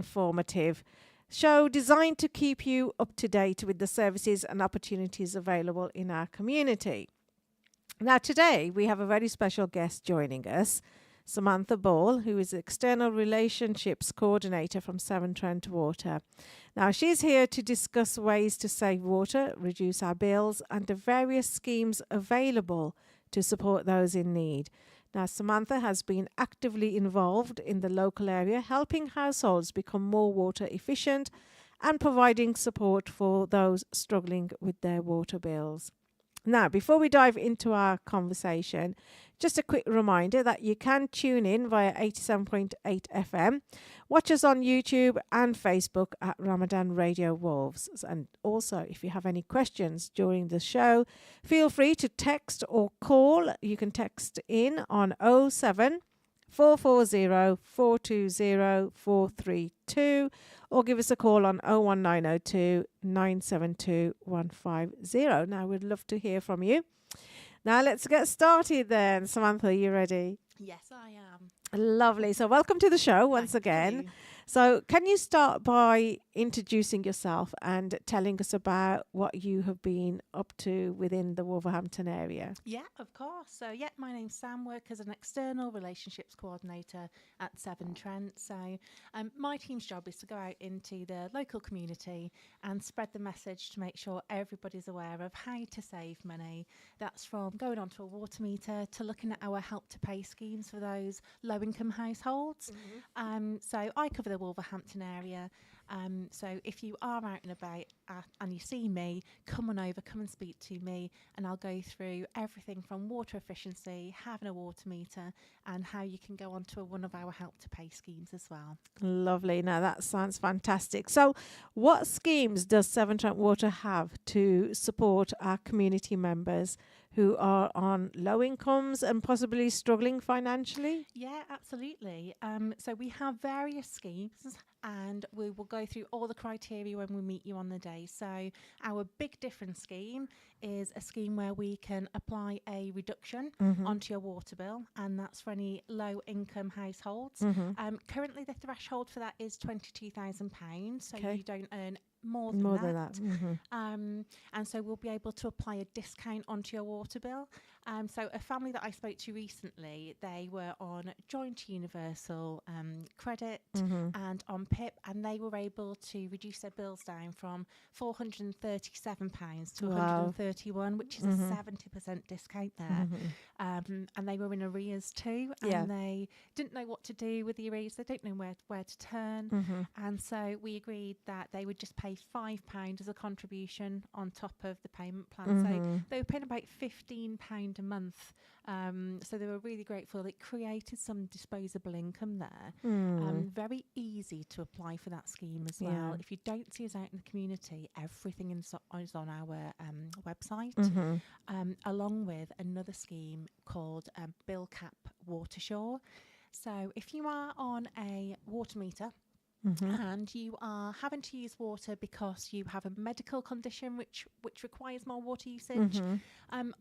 informative show designed to keep you up to date with the services and opportunities available in our community. Now, today we have a very special guest joining us, Samantha Ball, who is External Relationships Coordinator from Severn, Trent Water. Now, she's here to discuss ways to save water, reduce our bills, and the various schemes available to support those in need. Now, Samantha has been actively involved in the local area, helping households become more water efficient and providing support for those struggling with their water bills. Now, before we dive into our conversation, just a quick reminder that you can tune in via 87.8 FM, watch us on YouTube and Facebook at Ramadan Radio Wolves. And also, if you have any questions during the show, feel free to text or call. You can text in on 07 440 420 432 or give us a call on 01902 972 150. Now, we'd love to hear from you. Now, let's get started then. Samantha, are you ready? Yes, I am. Lovely. So welcome to the show once again. So can you start by introducing yourself and telling us about what you have been up to within the Wolverhampton area? Yeah, of course. So, my name's Sam, work as an External Relationships Coordinator at Severn, Trent. So, my team's job is to go out into the local community and spread the message to make sure everybody's aware of how to save money. That's from going onto a water meter to looking at our help to pay schemes for those low-income households. So, I cover the Wolverhampton area. So if you are out and about and you see me, come on over, come and speak to me, and I'll go through everything from water efficiency, having a water meter, and how you can go onto one of our help to pay schemes as well. Lovely. Now that sounds fantastic. So what schemes does Severn Trent Water have to support our community members who are on low incomes and possibly struggling financially? Yeah, absolutely. So we have various schemes, and we will go through all the criteria when we meet you on the day. So our Big Difference scheme is a scheme where we can apply a reduction onto your water bill, and that's for any low income households. Currently the threshold for that is £22,000, so you don't earn more than that. And so we'll be able to apply a discount onto your water bill. So a family that I spoke to recently, they were on joint universal credit and on PIP, and they were able to reduce their bills down from £437 to £131, which is a 70% discount there. And they were in arrears too, and they didn't know what to do with the arrears. They don't know where to turn. And so we agreed that they would just pay £5 as a contribution on top of the payment plan. So they were paying about £15 a month. So they were really grateful. It created some disposable income there. Very easy to apply for that scheme as well. If you don't see us out in the community, everything is on our website, along with another scheme called Bill Cap Watershore. So if you are on a water meter, and you are having to use water because you have a medical condition which requires more water usage,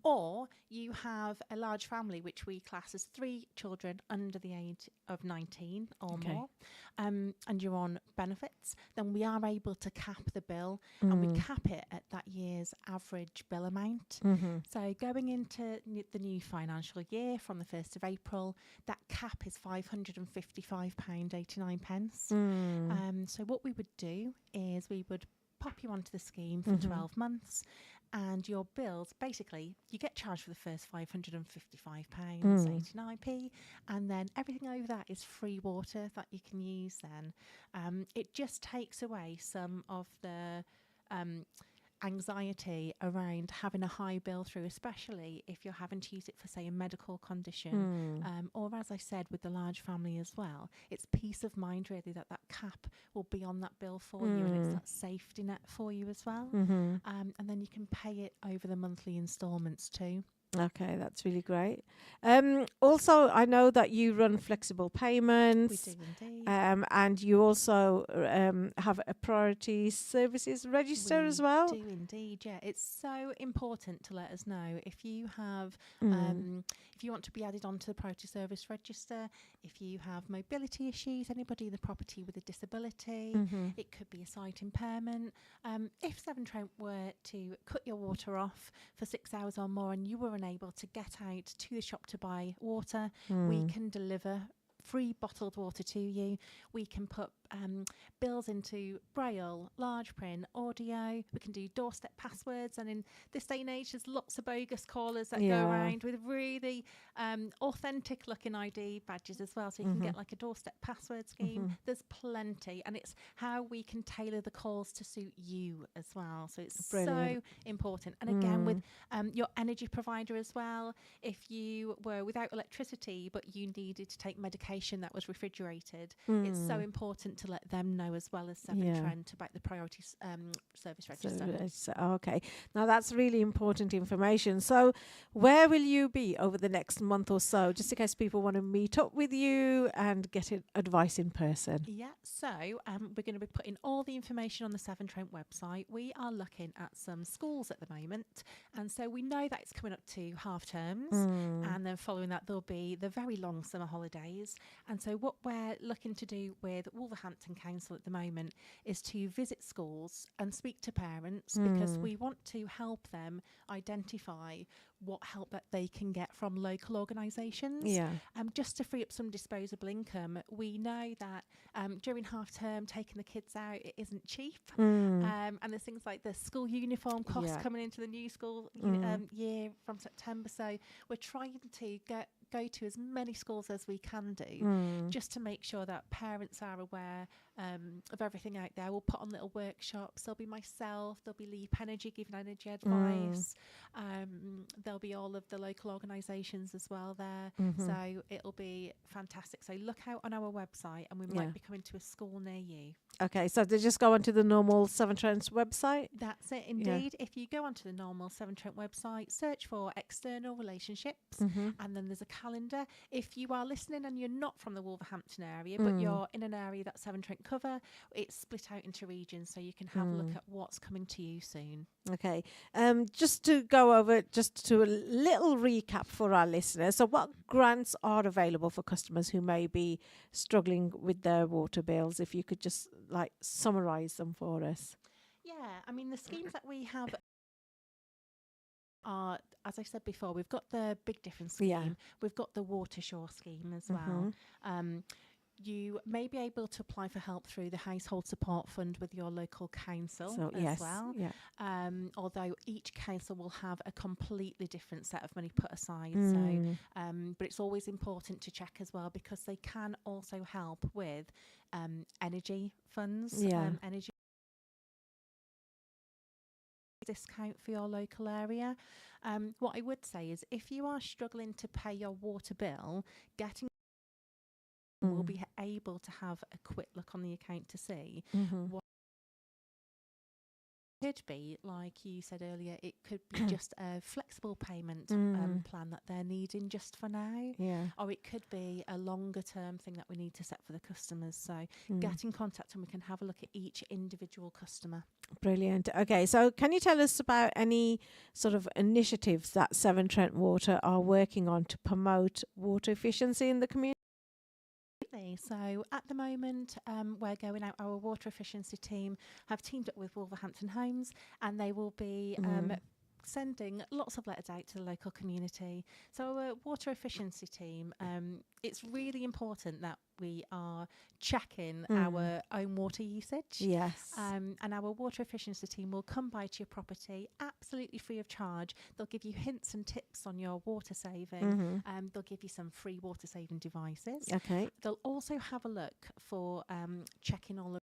or you have a large family, which we class as 3 children under the age of 19 or more, and you're on benefits, then we are able to cap the bill, and we cap it at that year's average bill amount. So going into the new financial year from the 1st of April, that cap is £555.89. So what we would do is we would pop you onto the scheme for 12 months, and your bills, basically, you get charged for the first £555.89p, and then everything over that is free water that you can use then. It just takes away some of the anxiety around having a high bill through, especially if you're having to use it for, say, a medical condition, or, as I said, with the large family as well. It's peace of mind, really, that cap will be on that bill for you, and it's that safety net for you as well. And then you can pay it over the monthly instalments too. Okay, that's really great. Also, I know that you run flexible payments. We do indeed. And you also have a priority services register as well. We do indeed, yeah. It's so important to let us know if you have if you want to be added onto the priority service register, if you have mobility issues, anybody in the property with a disability, it could be a sight impairment. If Severn Trent were to cut your water off for 6 hours or more and you were unable to get out to the shop to buy water, we can deliver free bottled water to you. We can put bills into braille, large print, audio. We can do doorstep passwords, and in this day and age there's lots of bogus callers that go around with really authentic looking ID badges as well, so you can get like a doorstep password scheme. There's plenty, and it's how we can tailor the calls to suit you as well, so it's so important. And again, with your energy provider as well, if you were without electricity but you needed to take medication that was refrigerated, it's so important to let them know as well as Severn Trent about the priority service register. Okay, now that's really important information. So where will you be over the next month or so, just in case people want to meet up with you and get advice in person? So we're going to be putting all the information on the Severn Trent website. We are looking at some schools at the moment, and so we know that it's coming up to half terms, and then following that there'll be the very long summer holidays. And so what we're looking to do with Wolverhampton Council at the moment is to visit schools and speak to parents, because we want to help them identify what help that they can get from local organisations, just to free up some disposable income. We know that during half term, taking the kids out, it isn't cheap, and there's things like the school uniform costs coming into the new school year from September, so we're trying to go to as many schools as we can do, just to make sure that parents are aware of everything out there. We'll put on little workshops. There'll be myself, there'll be Leap Energy giving energy advice, there'll be all of the local organisations as well there, so it'll be fantastic. So look out on our website, and we might be coming to a school near you. Okay, so they just go onto the normal Severn Trent website? That's it, indeed. If you go onto the normal Severn Trent website, search for external relationships, and then there's a calendar. If you are listening and you're not from the Wolverhampton area, but you're in an area that Severn Trent cover, it's split out into regions, so you can have a look at what's coming to you soon. Okay, just to go over, just to a little recap for our listeners. So what grants are available for customers who may be struggling with their water bills? If you could just like summarise them for us. Yeah, I mean, the schemes that we have are, as I said before, we've got the Big Difference scheme, we've got the Water Shore scheme as well. You may be able to apply for help through the Household Support Fund with your local council as well. Although each council will have a completely different set of money put aside. But it's always important to check as well, because they can also help with energy funds, energy discount for your local area. What I would say is, if you are struggling to pay your water bill, getting will be able to have a quick look on the account to see what could be, like you said earlier, it could be just a flexible payment plan that they're needing just for now, or it could be a longer term thing that we need to set for the customers. So get in contact and we can have a look at each individual customer. Brilliant. Okay, so can you tell us about any sort of initiatives that Severn Trent Water are working on to promote water efficiency in the community? So at the moment, we're going out, our water efficiency team have teamed up with Wolverhampton Homes, and they will be sending lots of letters out to the local community. So our water efficiency team, it's really important that we are checking our own water usage. And our water efficiency team will come by to your property absolutely free of charge. They'll give you hints and tips on your water saving. They'll give you some free water saving devices. They'll also have a look for checking all of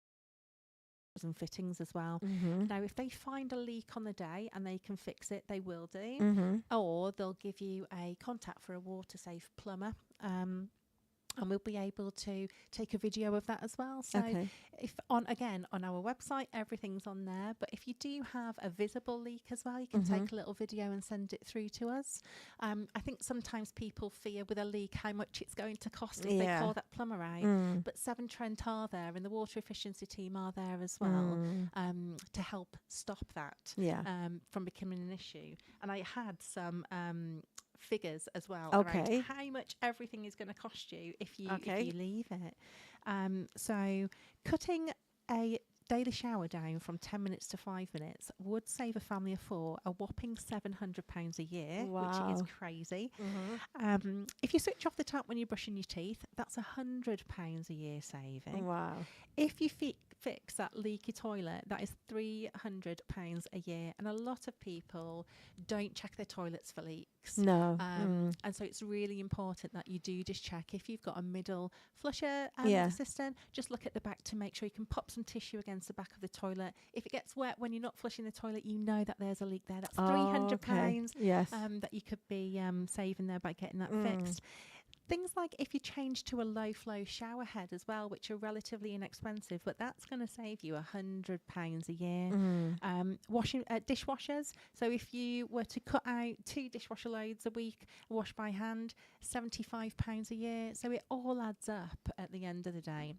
and fittings as well. Now, if they find a leak on the day and they can fix it, they will do. Or they'll give you a contact for a water safe plumber. And we'll be able to take a video of that as well. So if on our website, everything's on there. But if you do have a visible leak as well, you can take a little video and send it through to us. I think sometimes people fear with a leak how much it's going to cost if they call that plumber out. But Severn Trent are there, and the water efficiency team are there as well to help stop that from becoming an issue. And I had some figures as well Okay. around how much everything is going to cost you if you Okay. leave it. So cutting a daily shower down from 10 minutes to 5 minutes would save a family of 4 a whopping £700 a year, which is Wow. crazy. Mm-hmm. If you switch off the tap when you're brushing your teeth, that's £100 a year saving. Wow. If you fix that leaky toilet, that is £300 a year. And a lot of people don't check their toilets for leaks. No. And so it's really important that you do just check. If you've got a middle flusher Yeah. cistern, just look at the back to make sure you can pop some tissue against the back of the toilet. If it gets wet when you're not flushing the toilet, you know that there's a leak there. That's £300 Okay. Yes. that you could be saving there by getting that Mm. fixed. Things like if you change to a low flow shower head as well, which are relatively inexpensive, but that's going to save you £100 a year. Washing dishwashers. So if you were to cut out 2 dishwasher loads a week, wash by hand, £75 a year. So it all adds up at the end of the day.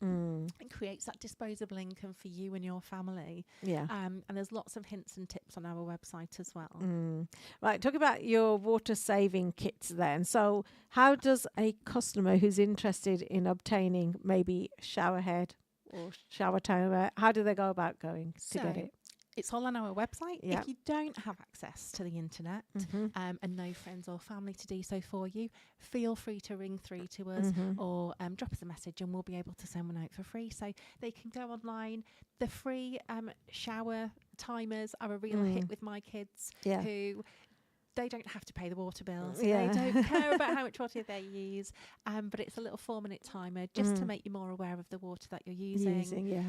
It creates that disposable income for you and your family. Yeah. And there's lots of hints and tips on our website as well. Right, talk about your water saving kits then. So how does a customer who's interested in obtaining maybe shower head or shower timer, how do they go about going to get it? It's all on our website. Yeah. If you don't have access to the internet and no friends or family to do so for you, feel free to ring through to us or drop us a message and we'll be able to send one out for free. So they can go online. The free shower timers are a real hit with my kids who... They don't have to pay the water bills. Yeah. They don't care about how much water they use. But it's a little 4-minute timer just to make you more aware of the water that you're using.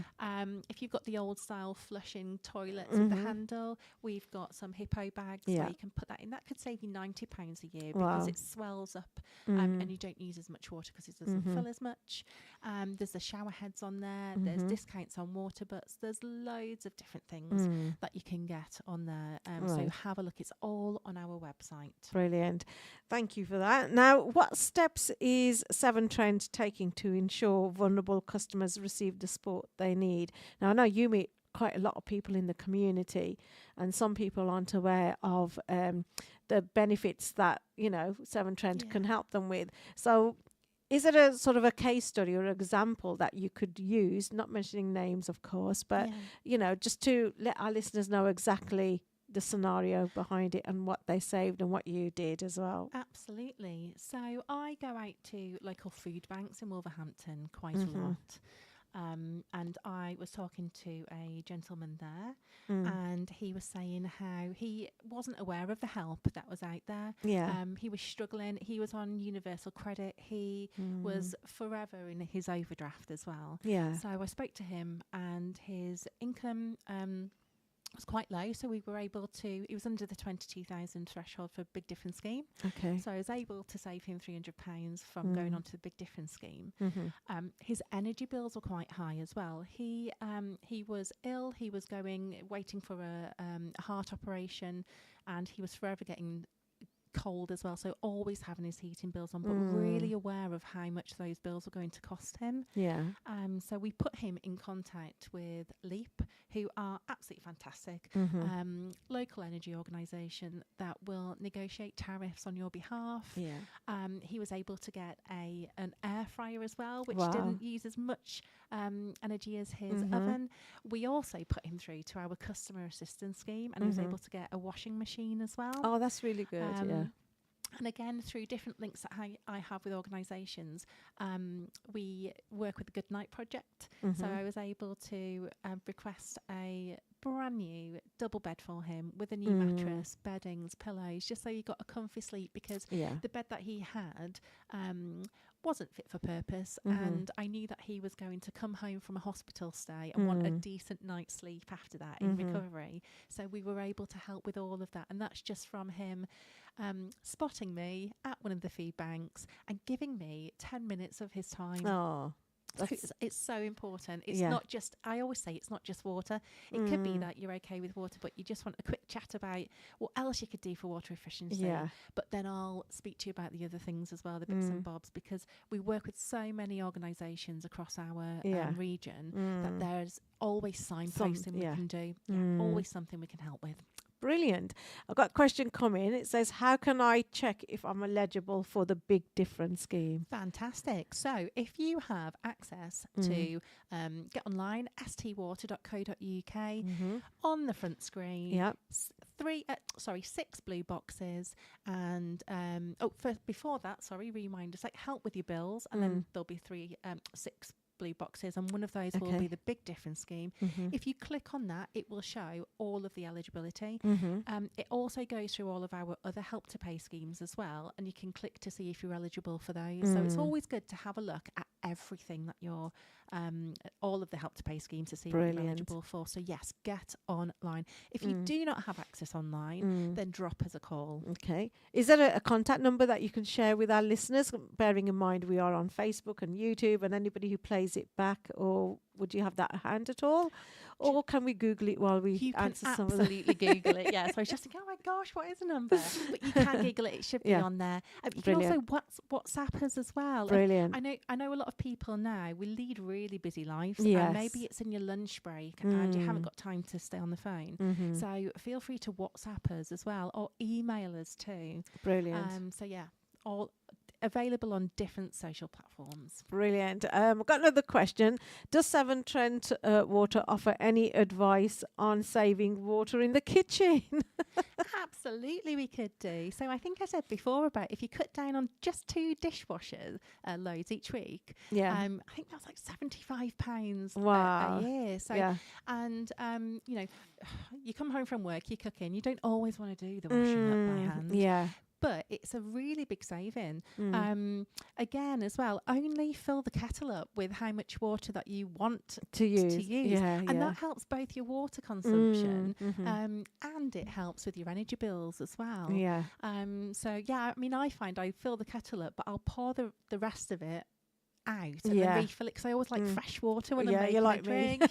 If you've got the old style flushing toilets with the handle, we've got some hippo bags where you can put that in. That could save you £90 a year because it swells up and you don't use as much water because it doesn't fill as much. There's the shower heads on there. There's discounts on water butts. There's loads of different things that you can get on there. So have a look. It's all on our website. Brilliant. Thank you for that. Now, what steps is Severn Trent taking to ensure vulnerable customers receive the support they need? Now, I know you meet quite a lot of people in the community and some people aren't aware of the benefits that, Severn Trent can help them with. So is it a sort of a case study or example that you could use, not mentioning names, of course, but, just to let our listeners know exactly the scenario behind it and what they saved and what you did as well? Absolutely. So I go out to local food banks in Wolverhampton quite a lot. And I was talking to a gentleman there and he was saying how he wasn't aware of the help that was out there. He was struggling. He was on universal credit. He was forever in his overdraft as well. So I spoke to him and his income was quite low, so we were able to, it was under the 22,000 threshold for Big Difference scheme. So I was able to save him £300 from going on to the Big Difference scheme. His energy bills were quite high as well. He was ill, he was waiting for a heart operation, and he was forever getting cold as well, so always having his heating bills on, but really aware of how much those bills were going to cost him. So we put him in contact with Leap, who are absolutely fantastic, local energy organisation that will negotiate tariffs on your behalf. He was able to get an air fryer as well, which didn't use as much energy as his oven. We also put him through to our customer assistance scheme, and he was able to get a washing machine as well. Oh, that's really good. And again, through different links that I have with organisations, we work with the Good Night Project. So I was able to request a brand new double bed for him with a new mattress, beddings, pillows, just so he got a comfy sleep, because the bed that he had wasn't fit for purpose, and I knew that he was going to come home from a hospital stay and want a decent night's sleep after that in recovery. So we were able to help with all of that, and that's just from him spotting me at one of the food banks and giving me 10 minutes of his time. It's so important. It's not just, I always say it's not just water. It could be that you're okay with water, but you just want a quick chat about what else you could do for water efficiency. But then I'll speak to you about the other things as well, the bits and bobs, because we work with so many organisations across our region that there's always signposting we can do. Always something we can help with. Brilliant. I've got a question coming. It says, how can I check if I'm eligible for the Big Difference scheme? Fantastic. So if you have access to get online, stwater.co.uk, on the front screen, Yep. 6 blue boxes, and before that, reminders like help with your bills, and then there'll be 6 blue boxes, and one of those will be the Big Difference scheme. If you click on that, it will show all of the eligibility. It also goes through all of our other help to pay schemes as well, and you can click to see if you're eligible for those. So it's always good to have a look at everything that you're all of the help to pay schemes to see what you're eligible for. So yes, get online. If you do not have access online, then drop us a call. Okay. Is there a contact number that you can share with our listeners, bearing in mind we are on Facebook and YouTube, and anybody who plays it back, or would you have that at hand at all? Or can we Google it while we answer some of them? Absolutely Google it. Yeah, so I was just thinking, oh my gosh, what is the number? But you can Google it. It should be on there. You can also WhatsApp us as well. Brilliant. I know a lot of people now, we lead really busy lives. Yes. And maybe it's in your lunch break and you haven't got time to stay on the phone. So feel free to WhatsApp us as well, or email us too. Brilliant. So yeah, all available on different social platforms. Brilliant. I've got another question. Does Severn Trent Water offer any advice on saving water in the kitchen? Absolutely, we could do. So I think I said before about if you cut down on just 2 dishwasher loads each week. Yeah. I think that's like £75 Wow. a year. So and you know, you come home from work, you're cooking, you don't always want to do the washing up by hand. Yeah. But it's a really big saving. Again, as well, only fill the kettle up with how much water that you want to use. And that helps both your water consumption and it helps with your energy bills as well. Yeah. So, yeah, I mean, I find I fill the kettle up, but I'll pour the rest of it out and then refill it, because I always like fresh water when I'm making a drink.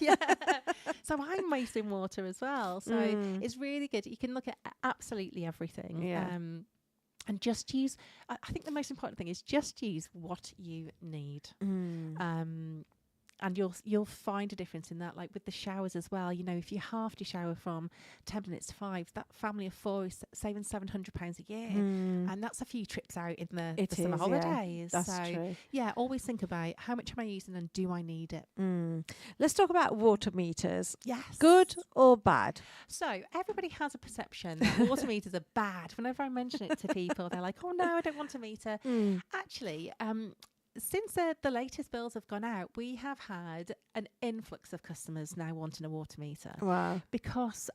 So I'm wasting water as well. So it's really good. You can look at absolutely everything. And just use, I think the most important thing is just use what you need. And you'll find a difference in that, like with the showers as well. You know, if you halve your shower from 10 minutes to 5, that family of 4 is saving £700 a year. And that's a few trips out in the summer holidays. Yeah, that's true. Yeah, always think about how much am I using and do I need it? Let's talk about water meters. Yes. Good or bad? So everybody has a perception that water meters are bad. Whenever I mention it to people, they're like, oh no, I don't want a meter. Actually, since the latest bills have gone out, we have had an influx of customers now wanting a water meter. Wow. Because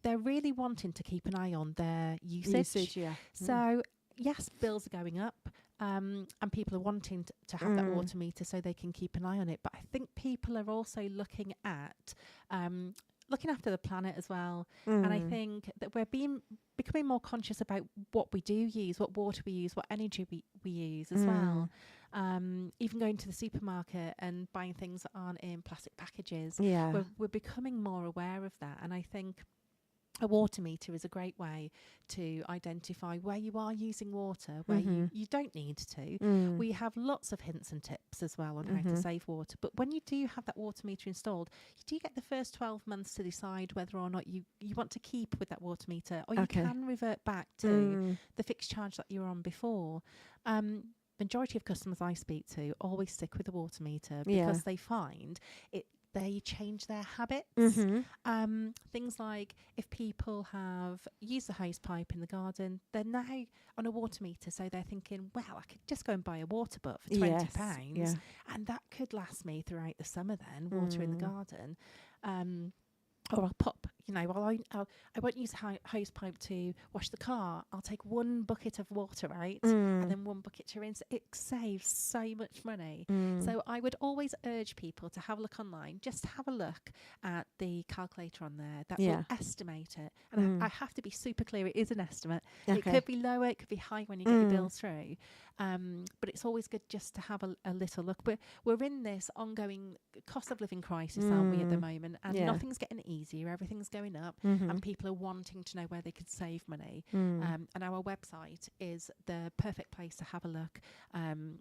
they're really wanting to keep an eye on their usage. So, yes, bills are going up. And people are wanting to have that water meter so they can keep an eye on it. But I think people are also looking at looking after the planet as well. And I think that we're becoming more conscious about what we do use, what water we use, what energy we use as well. Even going to the supermarket and buying things that aren't in plastic packages. We're becoming more aware of that. And I think a water meter is a great way to identify where you are using water, where you don't need to. We have lots of hints and tips as well on how to save water. But when you do have that water meter installed, you do get the first 12 months to decide whether or not you want to keep with that water meter, or you can revert back to the fixed charge that you were on before. Majority of customers I speak to always stick with the water meter because they find they change their habits. Things like if people have used the hose pipe in the garden, they're now on a water meter, so they're thinking, well, I could just go and buy a water butt for £20 and that could last me throughout the summer then, water in the garden. Or I'll pop, you know, I won't use a hose pipe to wash the car. I'll take 1 bucket of water out and then 1 bucket to rinse. It saves so much money. So I would always urge people to have a look online. Just have a look at the calculator on there that will estimate it. And I have to be super clear, it is an estimate. It could be lower, it could be high when you get your bill through. But it's always good just to have a little look. We're in this ongoing cost of living crisis, aren't we, at the moment? And nothing's getting easier. Everything's going up, and people are wanting to know where they could save money. And our website is the perfect place to have a look.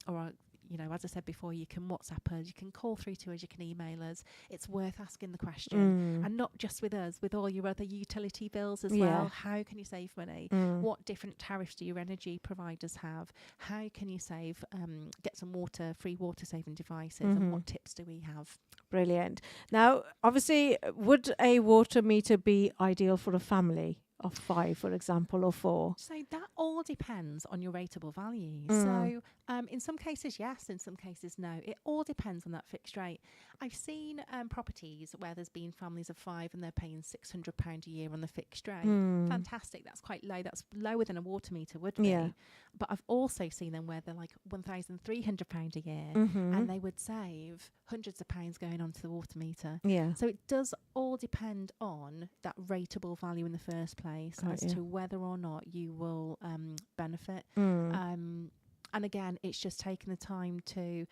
Or as I said before, you can WhatsApp us, you can call through to us, you can email us. It's worth asking the question, and not just with us, with all your other utility bills as well. How can you save money? What different tariffs do your energy providers have? How can you save, get some free water saving devices, and what tips do we have? Brilliant. Now, obviously, would a water meter be ideal for a family of 5, for example, or 4? So that all depends on your rateable value. So in some cases, yes, in some cases, no. It all depends on that fixed rate. I've seen properties where there's been families of 5 and they're paying £600 a year on the fixed rate. Fantastic. That's quite low. That's lower than a water meter would be. Yeah. But I've also seen them where they're like £1,300 a year, and they would save hundreds of pounds going onto the water meter. Yeah. So it does all depend on that rateable value in the first place to whether or not you will benefit. And again, it's just taking the time to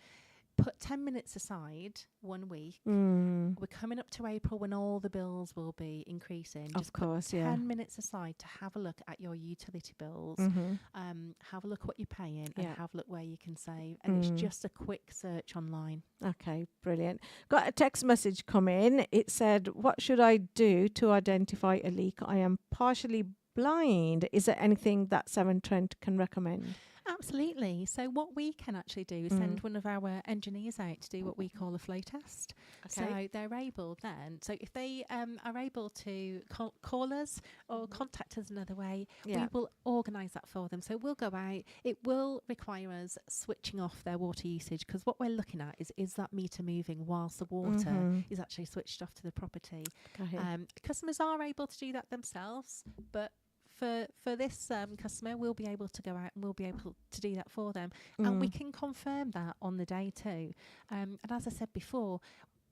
put 10 minutes aside 1 week. We're coming up to April when all the bills will be increasing. Just put 10 minutes aside to have a look at your utility bills, have a look what you're paying, and have a look where you can save. And it's just a quick search online. Okay, brilliant. Got a text message come in. It said, what should I do to identify a leak? I am partially blind. Is there anything that Severn Trent can recommend? Absolutely. So what we can actually do is send one of our engineers out to do what we call a flow test. So they're able then, so if they are able to call us or contact us another way, we will organise that for them. So we'll go out. It will require us switching off their water usage, because what we're looking at is that meter moving whilst the water is actually switched off to the property. Customers are able to do that themselves, but for this customer, we'll be able to go out and we'll be able to do that for them. And we can confirm that on the day too. And as I said before,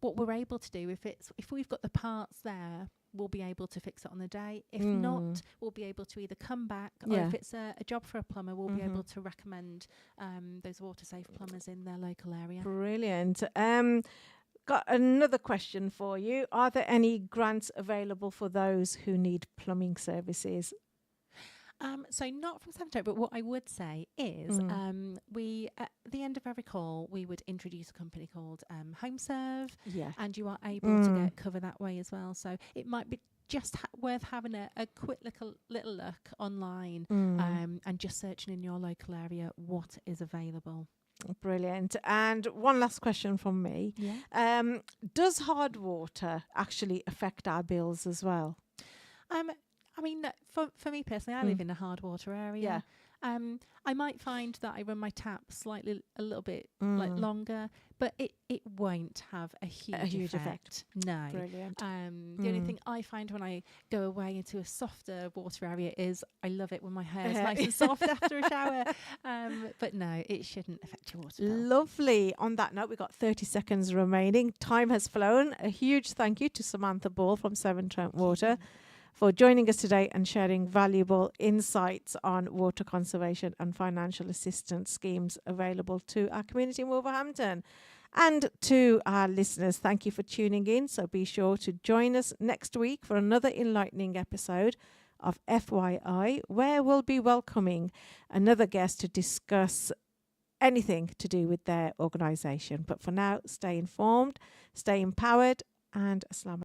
what we're able to do, if we've got the parts there, we'll be able to fix it on the day. If not, we'll be able to either come back, or if it's a job for a plumber, we'll be able to recommend those water safe plumbers in their local area. Brilliant. Got another question for you. Are there any grants available for those who need plumbing services? So not from Severn Trent, but what I would say is we, at the end of every call, we would introduce a company called HomeServe, and you are able to get cover that way as well. So it might be just worth having a quick little look online and just searching in your local area what is available. Brilliant. And one last question from me. Does hard water actually affect our bills as well? I mean, for me personally, I live in a hard water area. I might find that I run my tap a little bit longer, but it won't have a huge effect. No. Brilliant. The only thing I find when I go away into a softer water area is I love it when my hair is nice and soft after a shower. But no, it shouldn't affect your water bill. Lovely. On that note, we've got 30 seconds remaining. Time has flown. A huge thank you to Samantha Ball from Severn Trent Water for joining us today and sharing valuable insights on water conservation and financial assistance schemes available to our community in Wolverhampton. And to our listeners, thank you for tuning in. So be sure to join us next week for another enlightening episode of FYI, where we'll be welcoming another guest to discuss anything to do with their organisation. But for now, stay informed, stay empowered, and Assalamu